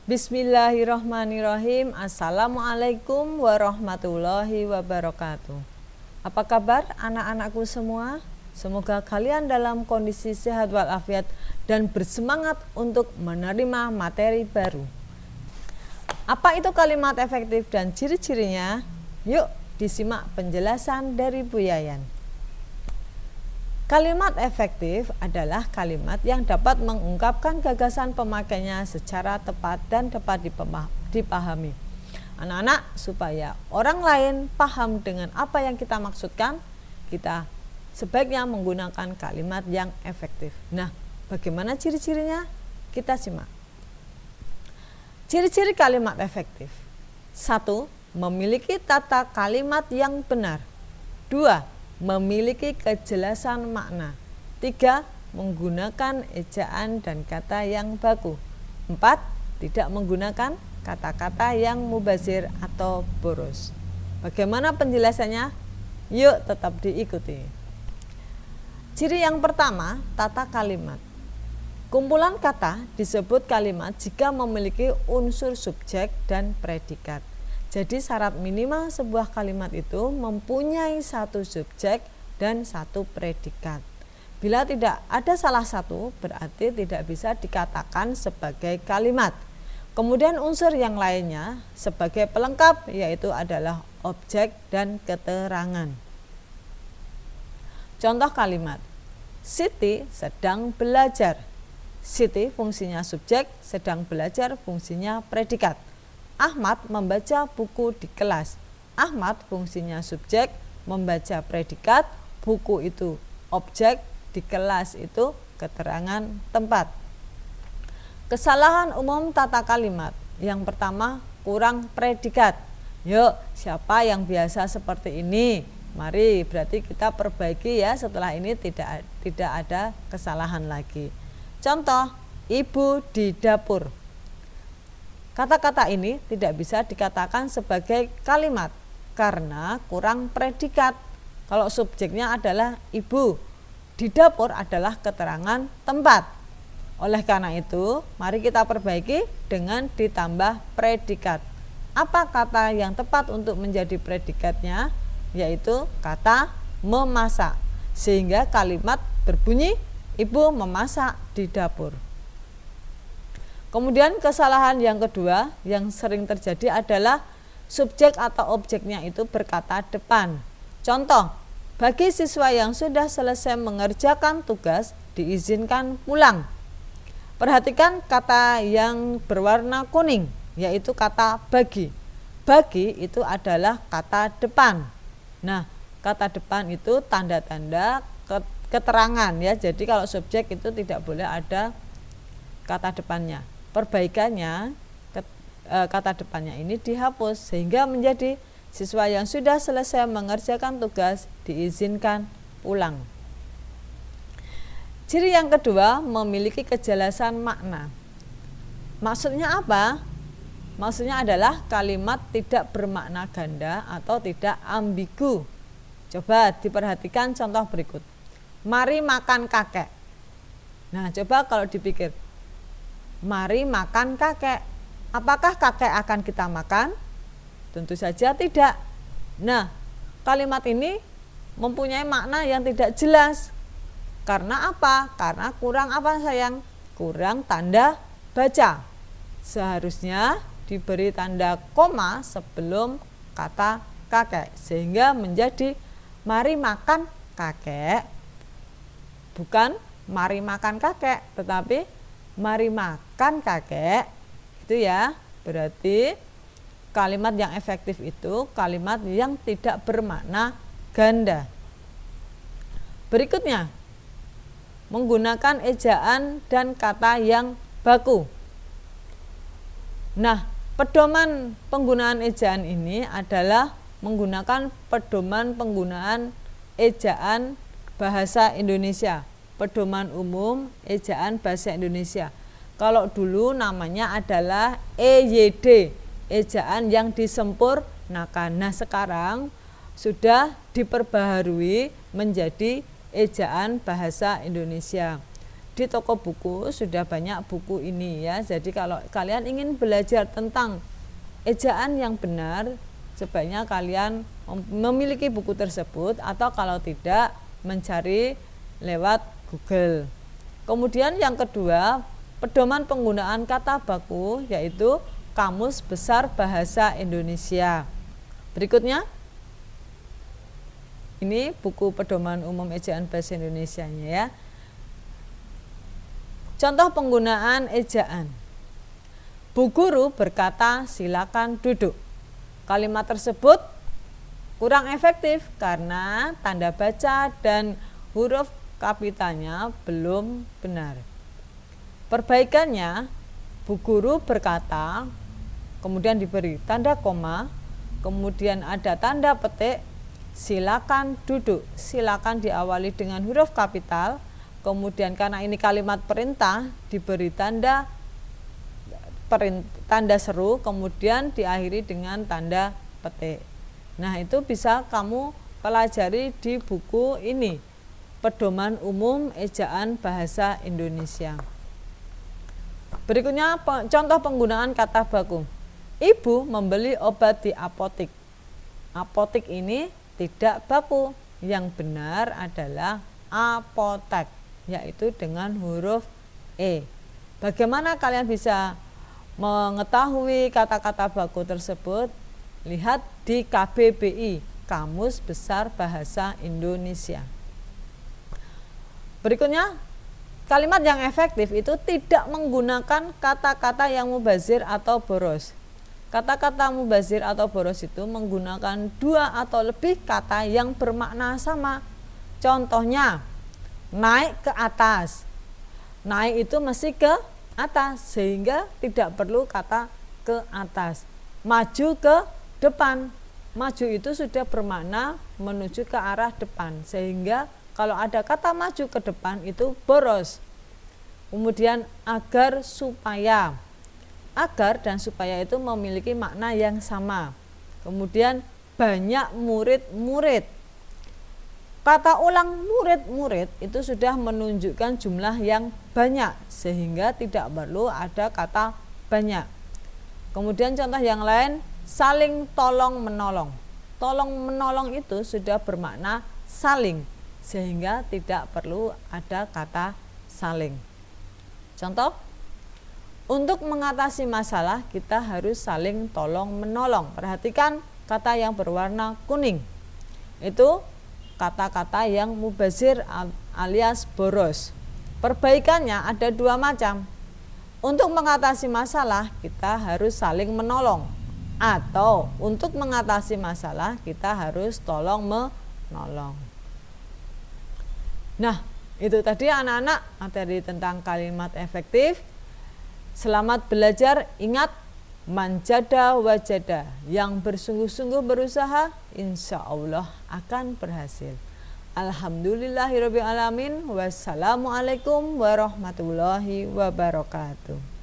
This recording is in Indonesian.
Bismillahirrahmanirrahim. Assalamualaikum warahmatullahi wabarakatuh. Apa kabar anak-anakku semua? Semoga kalian dalam kondisi sehat walafiat dan bersemangat untuk menerima materi baru. Apa itu kalimat efektif dan ciri-cirinya? Yuk disimak penjelasan dari Bu Yayan. Kalimat efektif adalah kalimat yang dapat mengungkapkan gagasan pemakainya secara tepat dan dapat dipahami. Anak-anak, supaya orang lain paham dengan apa yang kita maksudkan, kita sebaiknya menggunakan kalimat yang efektif. Nah, bagaimana ciri-cirinya? Kita simak. Ciri-ciri kalimat efektif. 1. Memiliki tata kalimat yang benar. 2. Memiliki kejelasan makna. 3. Menggunakan ejaan dan kata yang baku. 4. Tidak menggunakan kata-kata yang mubazir atau boros. Bagaimana penjelasannya? Yuk tetap diikuti. Ciri yang pertama, tata kalimat. Kumpulan kata disebut kalimat jika memiliki unsur subjek dan predikat. Jadi syarat minimal sebuah kalimat itu mempunyai satu subjek dan satu predikat. Bila tidak ada salah satu, berarti tidak bisa dikatakan sebagai kalimat. Kemudian unsur yang lainnya sebagai pelengkap, yaitu adalah objek dan keterangan. Contoh kalimat, Siti sedang belajar. Siti fungsinya subjek, sedang belajar fungsinya predikat. Ahmad membaca buku di kelas. Ahmad fungsinya subjek, membaca predikat, buku itu objek, di kelas itu keterangan tempat. Kesalahan umum tata kalimat. Yang pertama, kurang predikat. Yuk, siapa yang biasa seperti ini? Mari, berarti kita perbaiki ya, setelah ini tidak ada kesalahan lagi. Contoh, ibu di dapur. Kata-kata ini tidak bisa dikatakan sebagai kalimat karena kurang predikat. Kalau subjeknya adalah ibu, di dapur adalah keterangan tempat. Oleh karena itu, mari kita perbaiki dengan ditambah predikat. Apa kata yang tepat untuk menjadi predikatnya? Yaitu kata memasak. Sehingga kalimat berbunyi, ibu memasak di dapur. Kemudian kesalahan yang kedua yang sering terjadi adalah subjek atau objeknya itu berkata depan. Contoh, bagi siswa yang sudah selesai mengerjakan tugas diizinkan pulang. Perhatikan kata yang berwarna kuning, yaitu kata bagi. Bagi itu adalah kata depan. Nah, kata depan itu tanda-tanda keterangan ya. Jadi kalau subjek itu tidak boleh ada kata depannya. Perbaikannya, kata depannya ini dihapus sehingga menjadi siswa yang sudah selesai mengerjakan tugas diizinkan pulang. Ciri yang kedua, memiliki kejelasan makna. Maksudnya apa? Maksudnya adalah kalimat tidak bermakna ganda atau tidak ambigu. Coba diperhatikan contoh berikut. Mari makan kakek. Nah, coba kalau dipikir, mari makan kakek. Apakah kakek akan kita makan? Tentu saja tidak. Nah, kalimat ini mempunyai makna yang tidak jelas. Karena apa? Karena kurang apa sayang? Kurang tanda baca. Seharusnya diberi tanda koma sebelum kata kakek. Sehingga menjadi mari makan kakek. Bukan mari makan kakek, tetapi mari makan kakek. Itu ya, berarti kalimat yang efektif itu kalimat yang tidak bermakna ganda. Berikutnya, menggunakan ejaan dan kata yang baku. Nah, pedoman penggunaan ejaan ini adalah menggunakan pedoman penggunaan ejaan bahasa Indonesia, pedoman umum ejaan bahasa Indonesia. Kalau dulu namanya adalah EYD, ejaan yang disempurnakan. Nah, sekarang sudah diperbaharui menjadi ejaan bahasa Indonesia. di toko buku sudah banyak buku ini ya. Jadi kalau kalian ingin belajar tentang ejaan yang benar, sebaiknya kalian memiliki buku tersebut, atau kalau tidak mencari lewat Google. Kemudian yang kedua, pedoman penggunaan kata baku, yaitu Kamus Besar Bahasa Indonesia. Berikutnya, ini buku pedoman umum ejaan bahasa Indonesianya ya. Contoh penggunaan ejaan. Bu guru berkata silakan duduk. Kalimat tersebut kurang efektif karena tanda baca dan huruf kapitalnya belum benar. Perbaikannya, bu guru berkata, kemudian diberi tanda koma, kemudian ada tanda petik, silakan duduk. Silakan diawali dengan huruf kapital, kemudian karena ini kalimat perintah diberi tanda seru, kemudian diakhiri dengan tanda petik. Nah, itu bisa kamu pelajari di buku ini, Pedoman Umum Ejaan Bahasa Indonesia. Berikutnya contoh penggunaan kata baku. Ibu membeli obat di apotik. Apotik ini tidak baku, yang benar adalah apotek, yaitu dengan huruf E. Bagaimana kalian bisa mengetahui kata-kata baku tersebut? Lihat di KBBI, Kamus Besar Bahasa Indonesia. Berikutnya, kalimat yang efektif itu tidak menggunakan kata-kata yang mubazir atau boros. Kata-kata mubazir atau boros itu menggunakan dua atau lebih kata yang bermakna sama. Contohnya, naik ke atas. Naik itu mesti ke atas, sehingga tidak perlu kata ke atas. Maju ke depan. Maju itu sudah bermakna menuju ke arah depan, sehingga kalau ada kata maju ke depan itu boros. Kemudian agar, supaya. Agar dan supaya itu memiliki makna yang sama. Kemudian banyak murid-murid. Kata ulang murid-murid itu sudah menunjukkan jumlah yang banyak, sehingga tidak perlu ada kata banyak. Kemudian contoh yang lain, saling tolong menolong. Tolong menolong itu sudah bermakna saling, sehingga tidak perlu ada kata saling. Contoh, untuk mengatasi masalah kita harus saling tolong menolong. Perhatikan kata yang berwarna kuning. Itu kata-kata yang mubazir alias boros. Perbaikannya ada dua macam. Untuk mengatasi masalah kita harus saling menolong, atau untuk mengatasi masalah kita harus tolong menolong. Nah, itu tadi anak-anak materi tentang kalimat efektif. Selamat belajar. Ingat, manjada wajada, yang bersungguh-sungguh berusaha insya Allah akan berhasil. Alhamdulillahirabbil alamin. Wassalamualaikum warahmatullahi wabarakatuh.